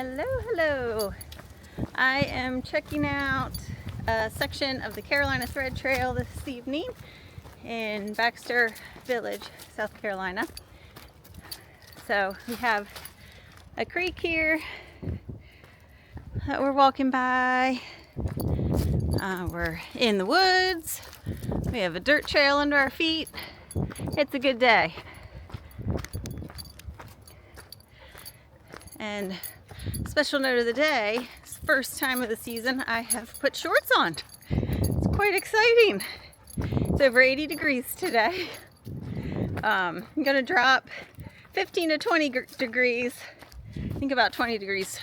Hello, hello. I am checking out a section of the Carolina Thread Trail this evening in Baxter Village, South Carolina. So we have a creek here that we're walking by. We're in the woods. We have a dirt trail under our feet. It's a good day. And special note of the day, it's the first time of the season I have put shorts on. It's quite exciting. It's over 80 degrees today. I'm gonna drop 15 to 20 degrees. I think about 20 degrees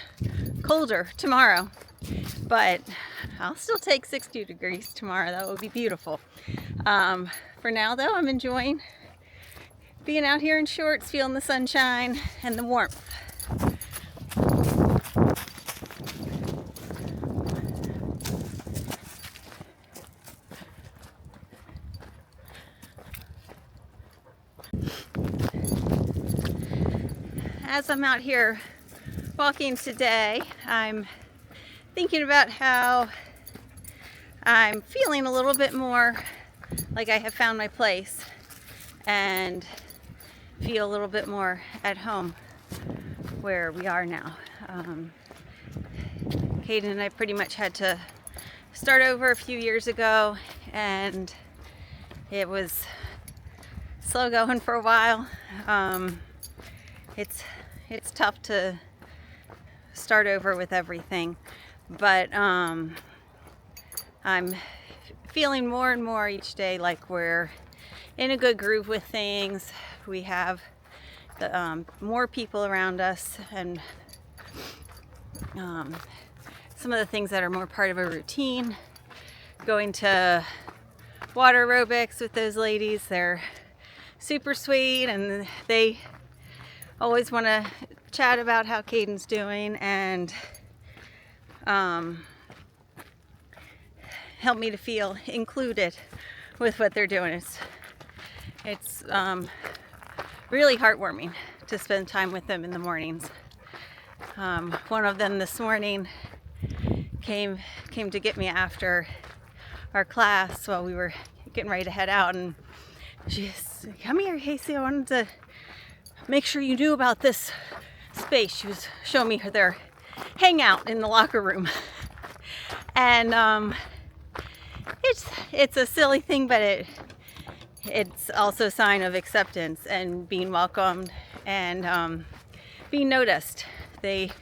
colder tomorrow. But I'll still take 60 degrees tomorrow. That would be beautiful. For now though, I'm enjoying being out here in shorts, feeling the sunshine and the warmth. As I'm out here walking today, I'm thinking about how I'm feeling a little bit more like I have found my place and feel a little bit more at home where we are now. Caden and I pretty much had to start over a few years ago, and it was slow going for a while. It's tough to start over with everything, but I'm feeling more and more each day like we're in a good groove with things. We have more people around us, and some of the things that are more part of a routine. Going to water aerobics with those ladies, they're super sweet, and they always want to chat about how Caden's doing and help me to feel included with what they're doing. It's really heartwarming to spend time with them in the mornings. One of them this morning came to get me after our class while we were getting ready to head out, and she said, "Come here, Casey, I wanted to make sure you knew about this space." She was showing me their hangout in the locker room. And it's a silly thing, but it's also a sign of acceptance and being welcomed and being noticed. They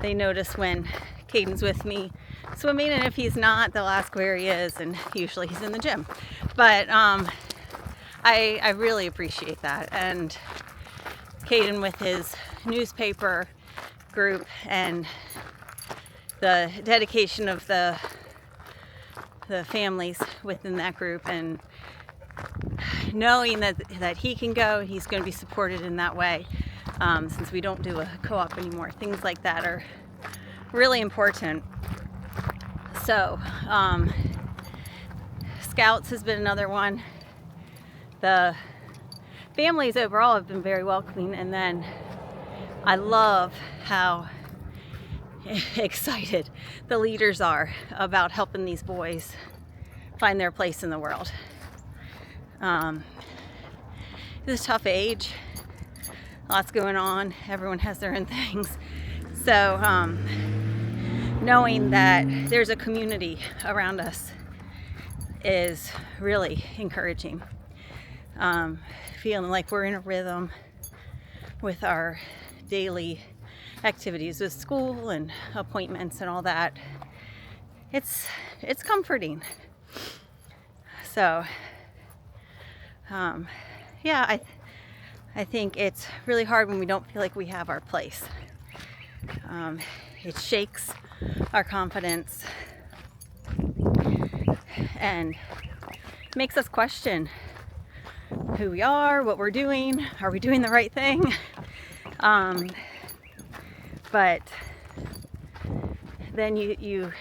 notice when Caden's with me swimming, and if he's not, they'll ask where he is, and usually he's in the gym. But I really appreciate that. And Caden with his newspaper group and the dedication of the families within that group, and knowing that he can go, he's going to be supported in that way, since we don't do a co-op anymore. Things like that are really important. So Scouts has been another one. The families overall have been very welcoming, and then I love how excited the leaders are about helping these boys find their place in the world. It's a tough age, lots going on, everyone has their own things. So knowing that there's a community around us is really encouraging. Feeling like we're in a rhythm with our daily activities with school and appointments and all that. It's comforting. So yeah, I think it's really hard when we don't feel like we have our place. It shakes our confidence and makes us question who we are, what we're doing, are we doing the right thing? But then you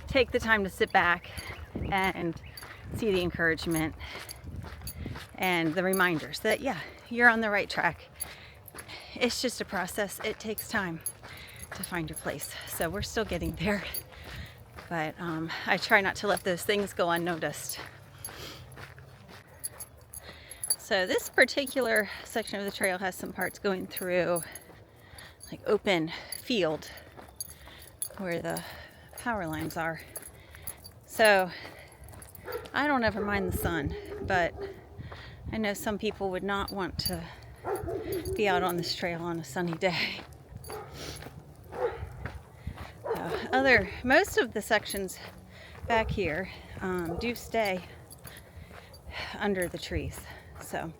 take the time to sit back and see the encouragement and the reminders that, yeah, you're on the right track. It's just a process. It takes time. to find your place. So we're still getting there, but I try not to let those things go unnoticed. So this particular section of the trail has some parts going through like open field where the power lines are. So I don't ever mind the sun, but I know some people would not want to be out on this trail on a sunny day. Most of the sections back here do stay under the trees. So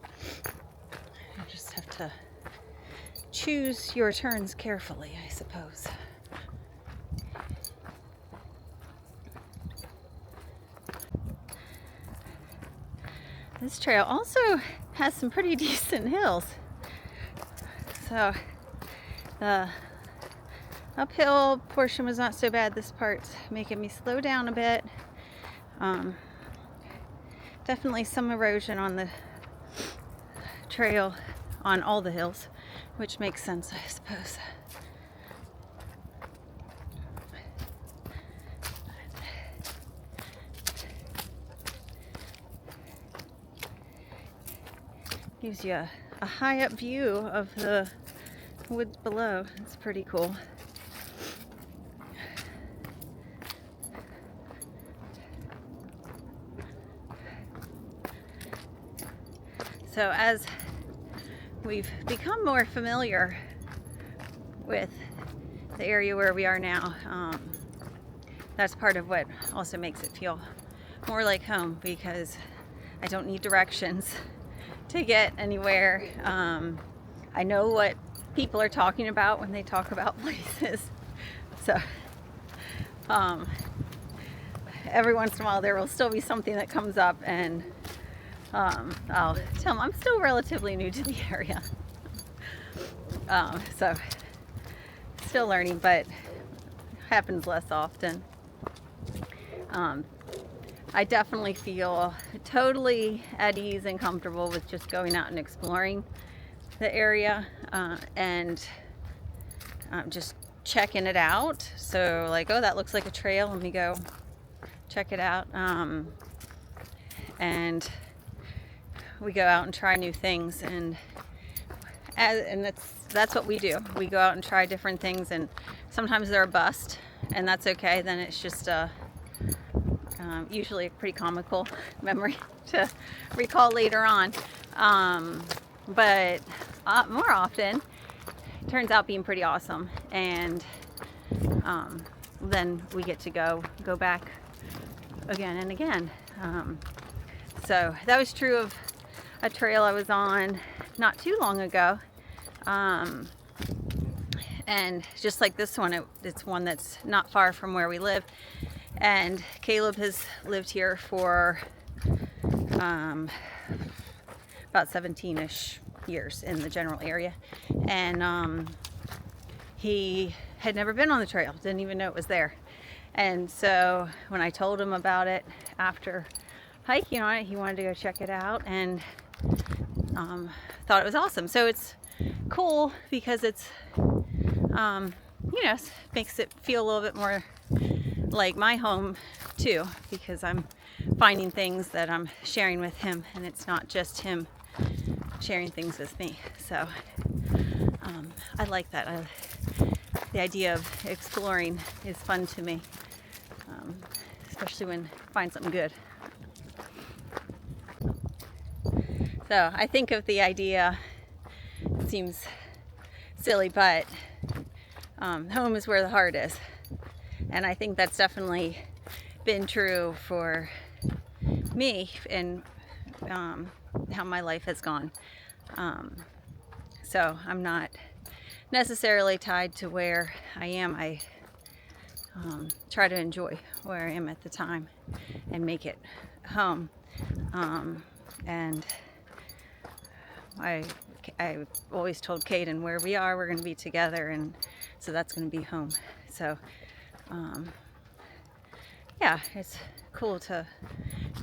you just have to choose your turns carefully, I suppose. This trail also has some pretty decent hills. So the uphill portion was not so bad. This part's making me slow down a bit. Definitely some erosion on the trail on all the hills, which makes sense, I suppose. Gives you a high up view of the woods below. It's pretty cool. So as we've become more familiar with the area where we are now, that's part of what also makes it feel more like home, because I don't need directions to get anywhere. I know what people are talking about when they talk about places. So every once in a while there will still be something that comes up, and I'll tell them I'm still relatively new to the area. So still learning, but happens less often. I definitely feel totally at ease and comfortable with just going out and exploring the area, and just checking it out. So like, oh, that looks like a trail, let me go check it out. And we go out and try new things, and that's what we do. We go out and try different things, and sometimes they're a bust, and that's okay. Then it's just usually a pretty comical memory to recall later on. But more often it turns out being pretty awesome, and then we get to go back again and again. So that was true of a trail I was on not too long ago, and just like this one, it's one that's not far from where we live, and Caleb has lived here for about 17-ish years in the general area, and he had never been on the trail, didn't even know it was there. And so when I told him about it after hiking on it, he wanted to go check it out, and thought it was awesome. So it's cool because it's makes it feel a little bit more like my home too, because I'm finding things that I'm sharing with him, and it's not just him sharing things with me. So I like that. The idea of exploring is fun to me, especially when I find something good. So I think of the idea, it seems silly, but home is where the heart is. And I think that's definitely been true for me and how my life has gone. So I'm not necessarily tied to where I am. I try to enjoy where I am at the time and make it home. And I've always told Caden where we are, we're going to be together, and so that's going to be home. So yeah, it's cool to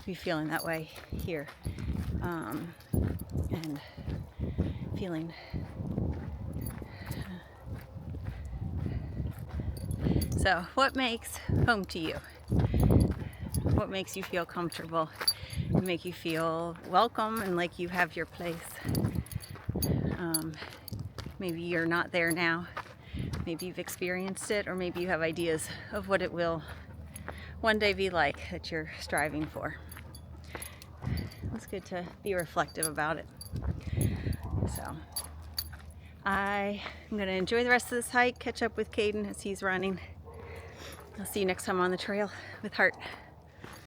be feeling that way here, and feeling So what makes home to you? What makes you feel comfortable? Make you feel welcome and like you have your place. Maybe you're not there now. Maybe you've experienced it, or maybe you have ideas of what it will one day be like that you're striving for. It's good to be reflective about it. So I'm going to enjoy the rest of this hike, catch up with Caden as he's running. I'll see you next time on the trail with Heart.